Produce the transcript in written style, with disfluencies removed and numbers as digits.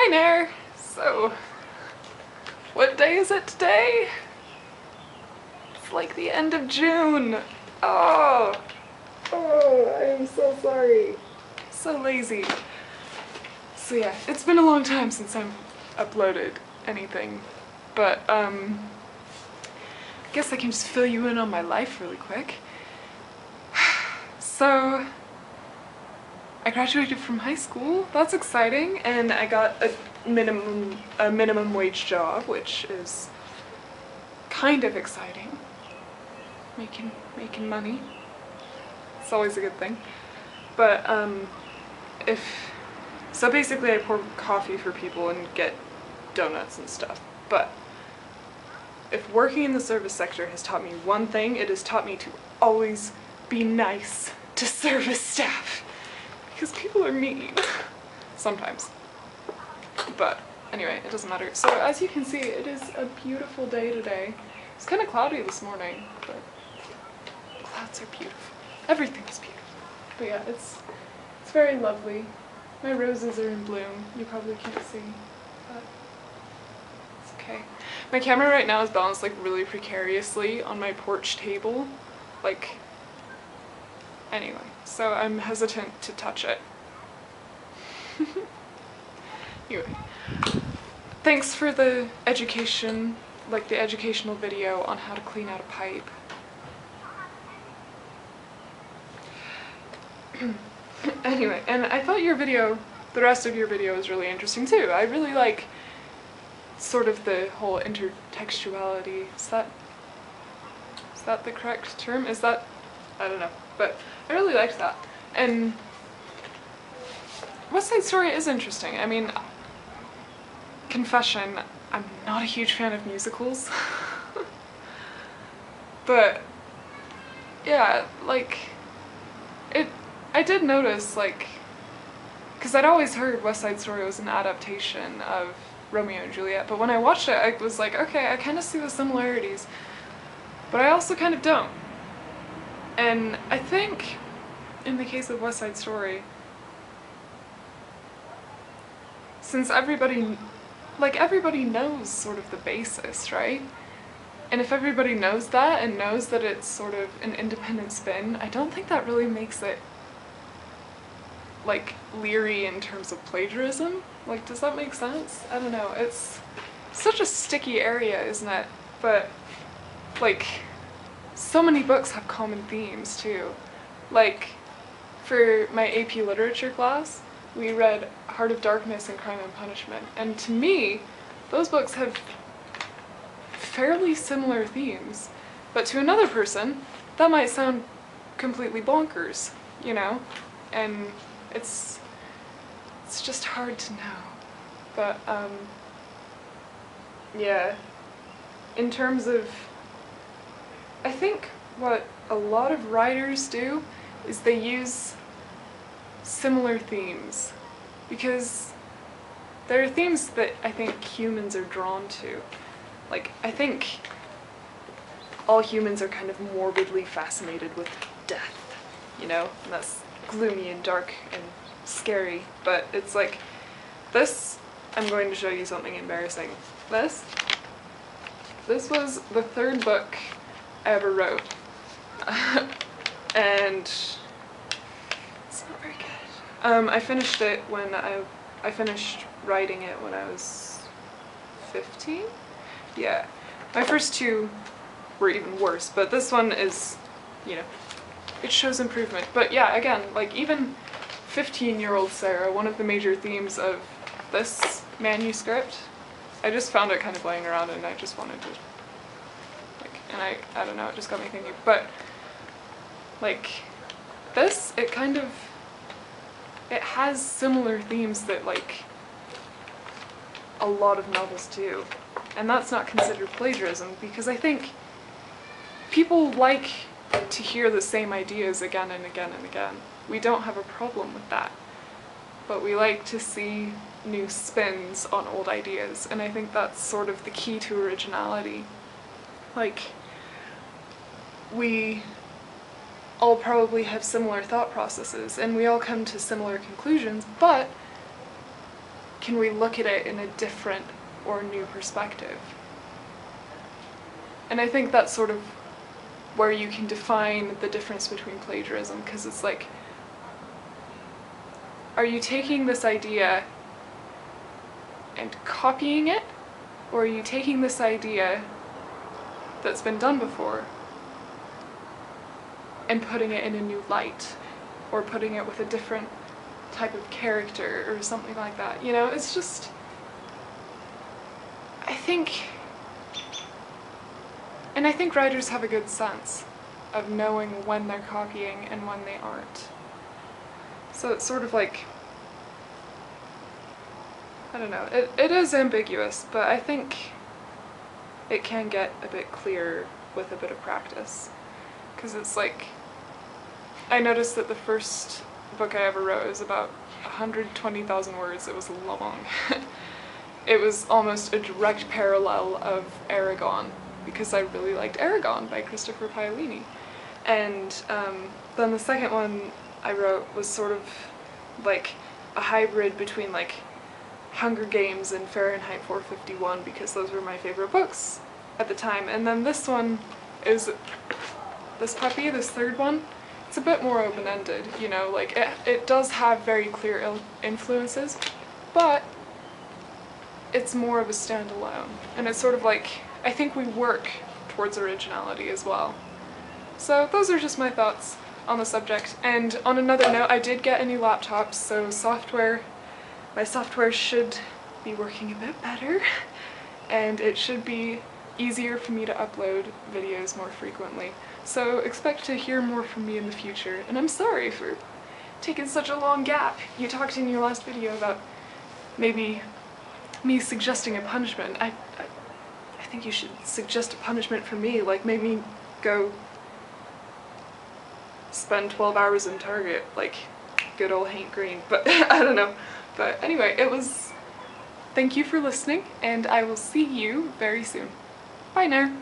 Hi Nair! So, what day is it today? It's like the end of June. Oh, I am so sorry. So lazy. So yeah, it's been a long time since I've uploaded anything, but I guess I can just fill you in on my life really quick. So, I graduated from high school. That's exciting, and I got a minimum wage job, which is kind of exciting. Making money. It's always a good thing. But so basically I pour coffee for people and get donuts and stuff. But if working in the service sector has taught me one thing, it has taught me to always be nice to service staff. Because people are mean. Sometimes. But anyway, it doesn't matter. So as you can see, it is a beautiful day today. It's kind of cloudy this morning, but clouds are beautiful. Everything is beautiful. But yeah, it's very lovely. My roses are in bloom. You probably can't see, but it's okay. My camera right now is balanced like really precariously on my porch table. Like, anyway, so I'm hesitant to touch it. Anyway, thanks for the education, like the educational video on how to clean out a pipe. Anyway, and I thought the rest of your video was really interesting too. I really like sort of the whole intertextuality. Is that the correct term? I don't know, but I really liked that. And West Side Story is interesting. I mean, confession, I'm not a huge fan of musicals. But yeah, like I did notice, like, because I'd always heard West Side Story was an adaptation of Romeo and Juliet, but when I watched it, I was like, okay, I kind of see the similarities, but I also kind of don't. And I think, in the case of West Side Story, since everybody knows sort of the basis, right? And if everybody knows that and knows that it's sort of an independent spin, I don't think that really makes it like leery in terms of plagiarism. Like, does that make sense? I don't know. It's such a sticky area, isn't it? But like, so many books have common themes too. Like, for my AP literature class, we read Heart of Darkness and Crime and Punishment, and to me, those books have fairly similar themes, but to another person, that might sound completely bonkers, you know? And it's just hard to know. But, yeah. In terms of, I think what a lot of writers do is they use similar themes, because there are themes that I think humans are drawn to. Like, I think all humans are kind of morbidly fascinated with death, you know? And that's gloomy and dark and scary, but it's like, this, I'm going to show you something embarrassing. This was the third book I ever wrote. And it's not very good. I finished it when I finished writing it when I was 15? Yeah. My first two were even worse, but this one is, you know, it shows improvement. But yeah, again, like, even 15-year-old Sarah, one of the major themes of this manuscript, I just found it kind of laying around and I just wanted to, like, and I don't know, it just got me thinking. But, like, this, it has similar themes that, like, a lot of novels do. And that's not considered plagiarism, because I think people like to hear the same ideas again and again and again. We don't have a problem with that. But we like to see new spins on old ideas, and I think that's sort of the key to originality. Like, we all probably have similar thought processes, and we all come to similar conclusions, but can we look at it in a different or new perspective? And I think that's sort of where you can define the difference between plagiarism, because it's like, are you taking this idea and copying it, or are you taking this idea that's been done before and putting it in a new light, or putting it with a different type of character or something like that? You know, it's just, I think writers have a good sense of knowing when they're copying and when they aren't. So it's sort of like, I don't know, it is ambiguous, but I think it can get a bit clearer with a bit of practice. Because it's like, I noticed that the first book I ever wrote was about 120,000 words. It was long. It was almost a direct parallel of Eragon, because I really liked Eragon by Christopher Paolini. And then the second one I wrote was sort of like a hybrid between like Hunger Games and Fahrenheit 451, because those were my favorite books at the time. And then this one is this puppy, this third one. It's a bit more open-ended, you know, like it does have very clear influences, but it's more of a standalone. And it's sort of like, I think we work towards originality as well. So those are just my thoughts on the subject. And on another note, I did get a new laptop, so my software should be working a bit better, and it should be easier for me to upload videos more frequently. So expect to hear more from me in the future, and I'm sorry for taking such a long gap. You talked in your last video about maybe me suggesting a punishment. I think you should suggest a punishment for me, like maybe go spend 12 hours in Target, like good old Hank Green, but I don't know. But anyway, thank you for listening, and I will see you very soon. Bye now.